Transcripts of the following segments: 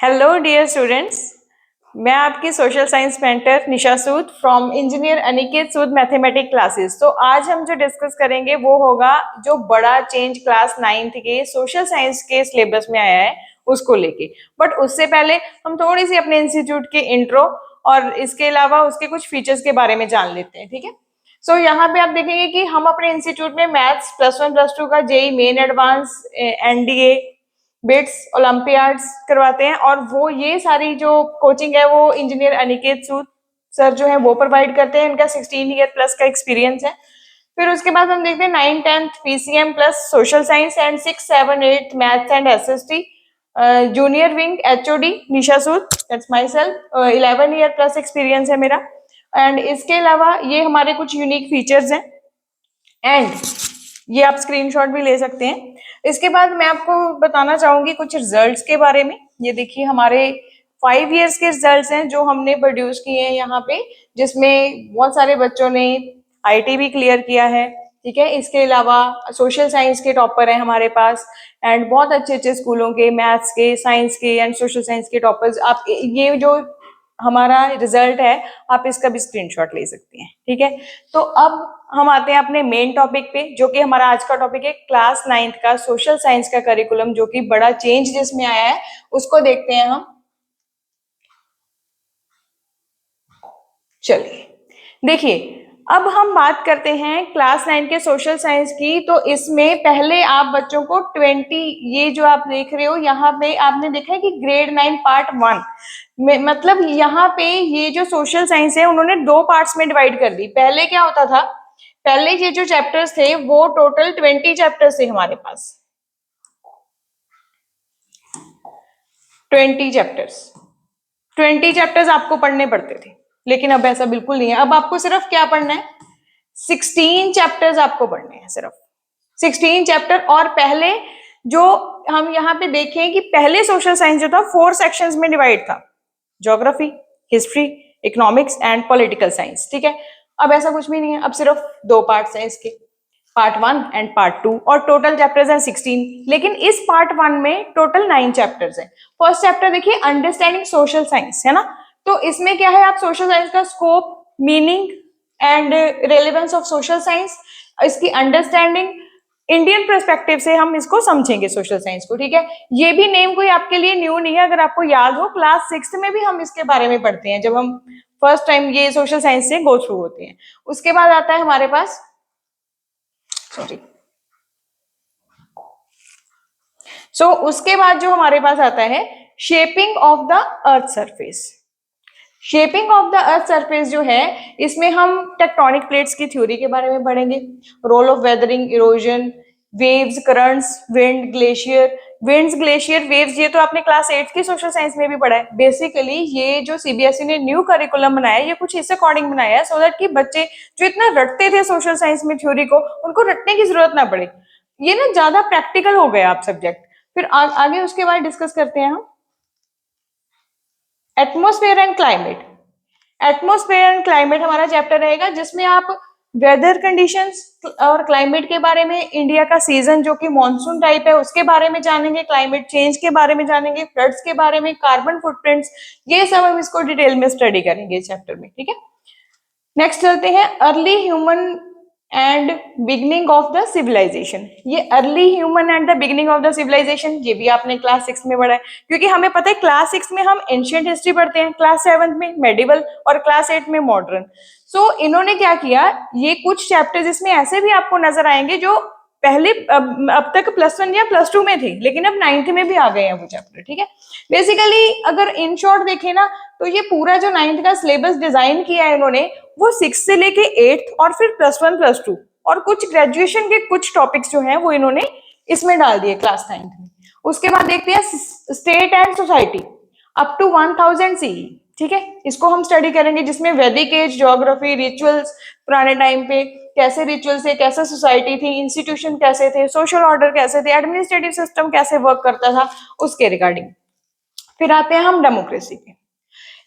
Hello dear students, मैं आपकी social science mentor Nisha Sood from engineer Aniket Sood mathematics classes. तो आज हम जो डिस्कस करेंगे वो होगा जो बड़ा चेंज क्लास 9th के सोशल साइंस के सिलेबस में आया है उसको लेके। बट उससे पहले हम थोड़ी सी अपने इंस्टीट्यूट के इंट्रो और इसके अलावा उसके कुछ फीचर्स के बारे में जान लेते हैं, ठीक है। सो यहाँ पे आप देखेंगे कि हम अपने इंस्टीट्यूट में मैथ्स +1 +2 का JEE Main advance NDA BITS olympiads करवाते हैं और वो ये सारी जो कोचिंग है वो इंजीनियर अनिकेत सूद सर जो है वो प्रोवाइड करते हैं। इनका 16 ईयर प्लस का एक्सपीरियंस है। फिर उसके बाद हम देखते हैं 9th 10th PCM plus social science and 6 7 8 maths and SST junior wing HOD Nisha Sood, that's my self. 11 year plus experience है मेरा। एंड इसके अलावा ये हमारे कुछ यूनिक फीचर्स हैं एंड ये आप स्क्रीनशॉट भी ले सकते हैं। इसके बाद मैं आपको बताना चाहूंगी कुछ रिजल्ट्स के बारे में। ये देखिए हमारे 5 इयर्स के रिजल्ट्स हैं जो हमने प्रोड्यूस किए हैं यहाँ पे, जिसमें बहुत सारे बच्चों ने आईटी भी क्लियर किया है, ठीक है। इसके अलावा सोशल साइंस के टॉपर हैं हमारे पास एंड बहुत अच्छे अच्छे स्कूलों के मैथ्स के, साइंस के एंड सोशल साइंस के टॉपर्स। आप ये जो हमारा रिजल्ट है आप इसका भी स्क्रीनशॉट ले सकते हैं, ठीक है। तो अब हम आते हैं अपने मेन टॉपिक पे, जो कि हमारा आज का टॉपिक है क्लास 9th का सोशल साइंस का करिकुलम, जो कि बड़ा चेंज जिसमें आया है उसको देखते हैं हम। चलिए देखिए, अब हम बात करते हैं क्लास 9 के सोशल साइंस की। तो इसमें पहले आप बच्चों को 20, ये जो आप देख रहे हो यहाँ पे आपने देखा है कि ग्रेड 9 पार्ट 1 में, मतलब यहाँ पे ये जो सोशल साइंस है उन्होंने 2 पार्ट्स में डिवाइड कर दी। पहले क्या होता था, पहले ये जो चैप्टर्स थे वो टोटल 20 चैप्टर्स थे हमारे पास, 20 चैप्टर्स आपको पढ़ने पड़ते थे। लेकिन अब ऐसा बिल्कुल नहीं है। अब आपको सिर्फ क्या पढ़ना है, 16 चैप्टर्स आपको पढ़ने हैं, सिर्फ 16 चैप्टर। और पहले जो हम यहाँ पे देखें कि पहले सोशल साइंस जो था 4 सेक्शंस में डिवाइड था, geography, history, economics and political science, ठीक है। अब ऐसा कुछ भी नहीं है, अब सिर्फ 2 पार्ट्स हैं इसके, पार्ट 1 एंड पार्ट 2, और टोटल चैप्टर्स हैं 16। लेकिन इस पार्ट 1 में टोटल 9 चैप्टर्स हैं। फर्स्ट चैप्टर देखिए अंडरस्टैंडिंग सोशल साइंस, है ना। तो इसमें क्या है, आप सोशल साइंस का scope, meaning and relevance of social science, इसकी अंडरस्टैंडिंग इंडियन पर्सपेक्टिव से हम इसको समझेंगे सोशल साइंस को, ठीक है। ये भी नेम कोई आपके लिए न्यू नहीं है, अगर आपको याद हो क्लास 6th में भी हम इसके बारे में पढ़ते हैं जब हम फर्स्ट टाइम ये सोशल साइंस से गो थ्रू होते हैं। उसके बाद आता है हमारे पास, उसके बाद जो हमारे पास आता है shaping of the earth surface. Shaping of the earth surface जो है, इसमें हम टेक्टोनिक प्लेट्स की थ्योरी के बारे में पढ़ेंगे, role of weathering, erosion, waves, currents, wind, glacier, winds, glacier, waves, ये तो आपने क्लास 8 की सोशल साइंस में भी पढ़ा है। बेसिकली ये जो सीबीएसई ने न्यू करिकुलम बनाया है ये कुछ इस अकॉर्डिंग बनाया है, सो दैट कि बच्चे जो इतना रटते थे सोशल साइंस में थ्योरी को, उनको रटने की जरूरत ना पड़े। ये ना ज्यादा प्रैक्टिकल हो गया आप सब्जेक्ट। फिर आगे उसके बाद डिस्कस करते हैं हम atmosphere and climate. Atmosphere and climate हमारा चैप्टर रहेगा, जिसमें आप वेदर कंडीशंस और क्लाइमेट के बारे में, इंडिया का सीजन जो कि मॉनसून टाइप है उसके बारे में जानेंगे, क्लाइमेट चेंज के बारे में जानेंगे, फ्लड्स के बारे में, कार्बन फुटप्रिंट्स, ये सब हम इसको डिटेल में स्टडी करेंगे इस चैप्टर में, ठीक है। नेक्स्ट चलते हैं early human and beginning of the civilization. ये early human and the beginning of the civilization ये भी आपने क्लास 6 में पढ़ा है, क्योंकि हमें पता है क्लास 6 में हम एंशिएंट हिस्ट्री पढ़ते हैं, क्लास 7 में मेडिवल और क्लास 8 में मॉडर्न। सो इन्होंने क्या किया, ये कुछ चैप्टर्स इसमें ऐसे भी आपको नजर आएंगे जो पहले अब तक +1 या +2 में थे, लेकिन अब 9th में भी आ गए हैं वो चैप्टर, ठीक है। बेसिकली अगर इन शॉर्ट देखें ना, तो ये पूरा जो 9th का सिलेबस डिजाइन किया है इन्होंने, वो 6 से लेके 8th और फिर +1 +2 और कुछ ग्रेजुएशन के कुछ टॉपिक्स जो हैं वो इन्होंने इसमें डाल दिए क्लास 9th में। उसके बाद देखते हैं state and society up to 1000 CE, ठीक है। इसको हम स्टडी करेंगे, जिसमें वैदिक एज, ज्योग्राफी, रिचुअल्स, पुराने टाइम पे कैसे रिचुअल्स थे, कैसे सोसाइटी थी, इंस्टीट्यूशन कैसे थे, सोशल ऑर्डर कैसे थे, एडमिनिस्ट्रेटिव सिस्टम कैसे वर्क करता था, उसके रिगार्डिंग। फिर आते हैं हम डेमोक्रेसी पे।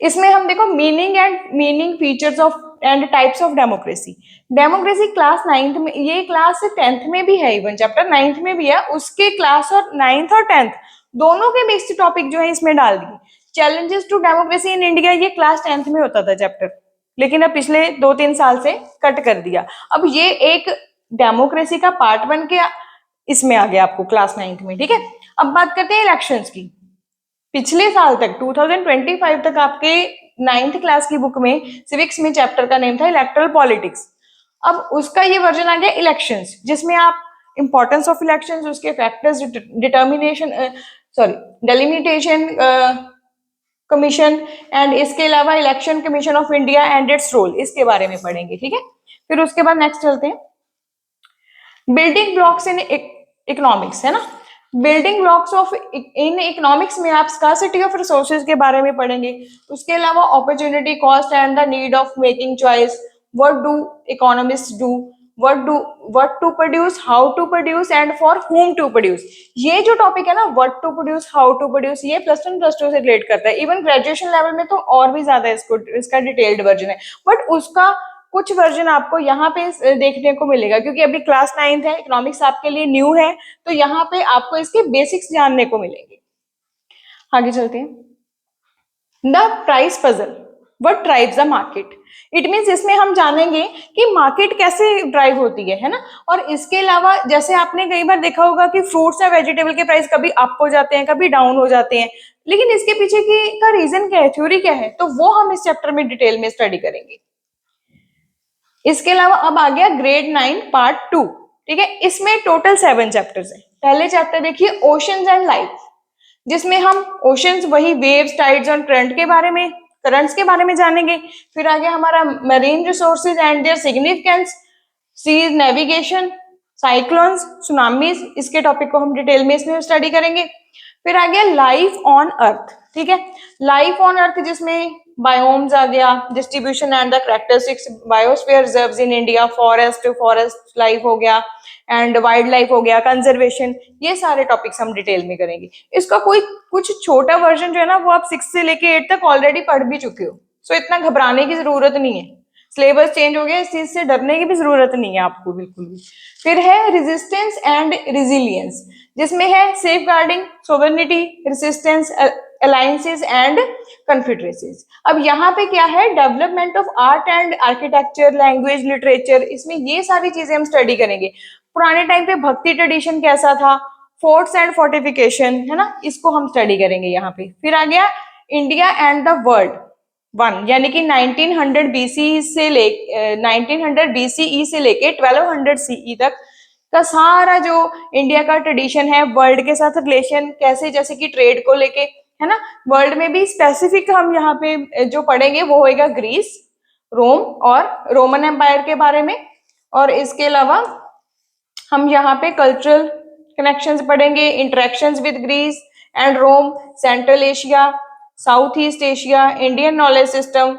इसमें हम देखो meaning features of and types of democracy. Democracy class 9th में, ये क्लास 10th में भी है, इवन चैप्टर 9th में भी है, उसके क्लास और 9th और 10th दोनों के बेस्ड टॉपिक जो है इसमें डाल दिए। Challenges to democracy in India ये क्लास 10th में होता था चैप्टर, लेकिन अब पिछले 2-3 साल से कट कर दिया। अब ये एक डेमोक्रेसी का पार्ट बन के इसमें आ गया आपको क्लास 9th में, ठीक है। अब बात करते हैं इलेक्शंस की। पिछले साल तक 2025 तक आपके 9th क्लास की बुक में सिविक्स में चैप्टर का नेम था इलेक्टोरल पॉलिटिक्स। अब उसका ये वर्जन आ गया इलेक्शंस, जिसमें आप इंपॉर्टेंस ऑफ इलेक्शंस, उसके factors, determination, delimitation commission and इसके अलावा election commission of India and its role, इसके बारे में पढ़ेंगे, ठीक है। फिर उसके बाद नेक्स्ट चलते हैं बिल्डिंग ब्लॉक्स इन इकोनॉमिक्स, है ना। Building blocks of in economics में आप स्कार्सिटी ऑफ रिसोर्सेज के बारे में पढ़ेंगे। उसके अलावा opportunity cost and the need of making choice, what do economist do, what to produce, how to produce and for whom to produce. ये जो टॉपिक है ना, what to produce, how to produce, ये +1 +2 से रिलेट करता है। Even graduation level में तो और भी ज्यादा इसका डिटेल्ड वर्जन है, बट उसका कुछ वर्जन आपको यहाँ पे देखने को मिलेगा, क्योंकि अभी क्लास 9th है, इकोनॉमिक्स आपके लिए न्यू है, तो यहाँ पे आपको इसके बेसिक्स जानने को मिलेंगे। आगे चलते हैं the price puzzle, what drives the market. It means इसमें हम जानेंगे कि मार्केट कैसे ड्राइव होती है ना। और इसके अलावा जैसे आपने कई बार देखा होगा कि फ्रूट्स या वेजिटेबल के प्राइस कभी अप हो जाते हैं, कभी डाउन हो जाते हैं, लेकिन इसके पीछे का रीजन क्या है, थ्योरी क्या है, तो वो हम इस चैप्टर में डिटेल में स्टडी करेंगे। इसके अलावा अब आ गया ग्रेड 9 पार्ट 2, ठीक है। इसमें टोटल 7 चैप्टर्स हैं। पहले चैप्टर देखिए ओशंस एंड लाइफ, जिसमें हम ओशंस वही वेव्स, टाइड्स और करंट्स के बारे में जानेंगे। फिर आ गया हमारा marine resources and their significance, seas navigation, cyclones, tsunamis, इसके टॉपिक को हम डिटेल में इसमें स्टडी करेंगे। फिर आ गया लाइफ ऑन अर्थ, ठीक है। लाइफ ऑन अर्थ जिसमें बायोम्स आ गया, distribution and the characteristics, biosphere reserves in India, forest life हो गया एंड वाइल्ड लाइफ हो गया, कंजर्वेशन, ये सारे टॉपिक्स हम डिटेल में करेंगे। इसका कोई कुछ छोटा वर्जन जो है ना, वो आप 6 से लेके 8 तक ऑलरेडी पढ़ भी चुके हो, सो इतना घबराने की जरूरत नहीं है। सिलेबस चेंज हो गया, इस चीज से डरने की भी जरूरत नहीं है आपको बिल्कुल भी। फिर है रेजिस्टेंस एंड रेजिलियंस, जिसमें है safeguarding, sovereignty, resistance, alliances and confederacies. अब यहाँ पे क्या है, development of art and architecture, language, literature, इसमें ये सारी चीजें हम स्टडी करेंगे। पुराने टाइम पे भक्ति ट्रेडिशन कैसा था, फोर्ट्स एंड फोर्टिफिकेशन, है ना, इसको हम स्टडी करेंगे यहाँ पे। फिर आ गया इंडिया एंड द वर्ल्ड 1, यानी कि 1900 बीसी से 1900 बीसीई से लेके 1200 सीई तक का सारा जो इंडिया का ट्रेडिशन है, वर्ल्ड के साथ रिलेशन कैसे, जैसे कि ट्रेड को लेके, है ना। वर्ल्ड में भी स्पेसिफिक हम यहाँ पे जो पढ़ेंगे वो होएगा ग्रीस, रोम और रोमन एम्पायर के बारे में। और इसके अलावा हम यहाँ पे कल्चरल कनेक्शंस पढ़ेंगे, interactions with Greece and Rome, central Asia, south east Asia, Indian knowledge system,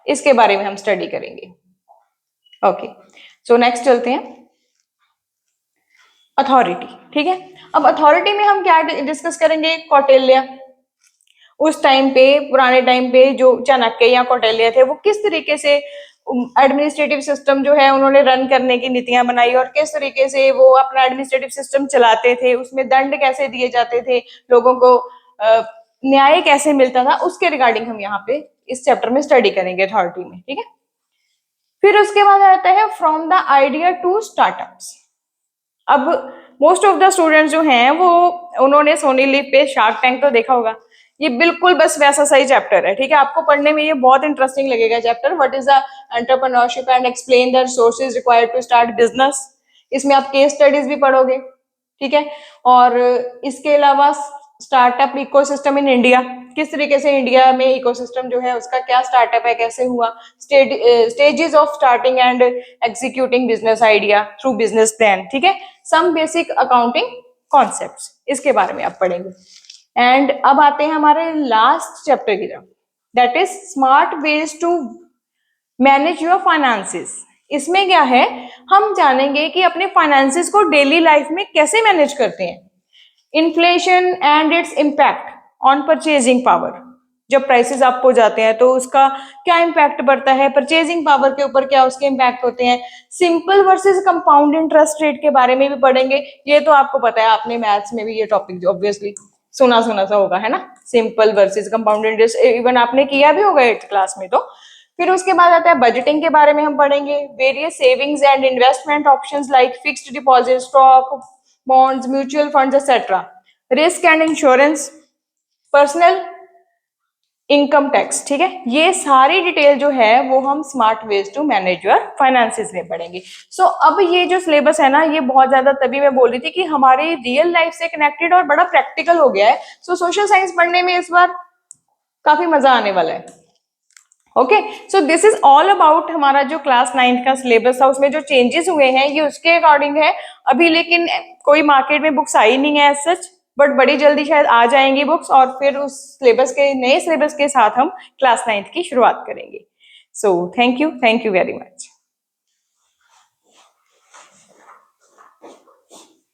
इसके बारे में हम स्टडी करेंगे। ओके, सो नेक्स्ट चलते हैं अथॉरिटी, ठीक है। अब अथॉरिटी में हम क्या डिस्कस करेंगे, कौटिल्य, उस टाइम पे, पुराने टाइम पे जो चाणक्य या कौटिल्य थे, वो किस तरीके से एडमिनिस्ट्रेटिव सिस्टम जो है उन्होंने रन करने की नीतियां बनाई और किस तरीके से वो अपना एडमिनिस्ट्रेटिव सिस्टम चलाते थे, उसमें दंड कैसे दिए जाते थे, लोगों को न्याय कैसे मिलता था, उसके रिगार्डिंग हम यहाँ पे इस चैप्टर में स्टडी करेंगे अथॉरिटी में, ठीक है। फिर उसके बाद आता है from the idea to startups. अब मोस्ट ऑफ द स्टूडेंट्स जो हैं वो उन्होंने सोनी लिव पे शार्क टैंक तो देखा होगा, ये बिल्कुल बस वैसा सही चैप्टर है, ठीक है। आपको पढ़ने में ये बहुत इंटरेस्टिंग लगेगा chapter, what is the entrepreneurship and explain the resources required to start business. इसमें आप केस स्टडीज भी पढ़ोगे, ठीक है। और इसके अलावा स्टार्टअप इकोसिस्टम इन इंडिया, किस तरीके से इंडिया में इकोसिस्टम जो है उसका क्या स्टार्टअप है, कैसे हुआ, stages of starting and executing business idea through business plan, ठीक है। सम बेसिक अकाउंटिंग कॉन्सेप्ट्स, इसके बारे में आप पढ़ेंगे। एंड अब आते हैं हमारे लास्ट चैप्टर की तरफ, that is smart ways to manage your finances. इसमें क्या है, हम जानेंगे कि अपने फाइनेंसेस को डेली लाइफ में कैसे मैनेज करते हैं। Inflation and its impact on purchasing power, जब प्राइसेस अप हो जाते हैं तो उसका क्या इम्पैक्ट पड़ता है, परचेजिंग पावर के ऊपर क्या उसके इम्पैक्ट होते हैं। Simple versus compound interest rate के बारे में भी पढ़ेंगे, ये तो आपको पता है, आपने मैथ्स में भी ये टॉपिक ऑब्वियसली सुना सुना सा होगा, है ना, simple versus compound interest, even आपने किया भी होगा 8th क्लास में। तो फिर उसके बाद आता है बजटिंग के बारे में हम पढ़ेंगे, various savings and investment options like fixed deposit, stock, bonds, mutual funds etcetera, risk and insurance, personal income tax. ठीक है, ये सारी डिटेल जो है वो हम smart ways to manage your finances में पढ़ेंगे। सो अब ये जो सिलेबस है ना, ये बहुत ज्यादा, तभी मैं बोल रही थी कि हमारे रियल लाइफ से कनेक्टेड और बड़ा प्रैक्टिकल हो गया है। सो सोशल साइंस पढ़ने में इस बार काफी मजा आने वाला है। Okay, so this is all about हमारा जो क्लास 9th का सिलेबस था, उसमें जो चेंजेस हुए हैं ये उसके अकॉर्डिंग है अभी, लेकिन कोई मार्केट में बुक्स आई नहीं है एज सच, बट बड़ी जल्दी शायद आ जाएंगी बुक्स, और फिर उस सिलेबस के, नए सिलेबस के साथ हम क्लास 9th की शुरुआत करेंगे। So thank you very much.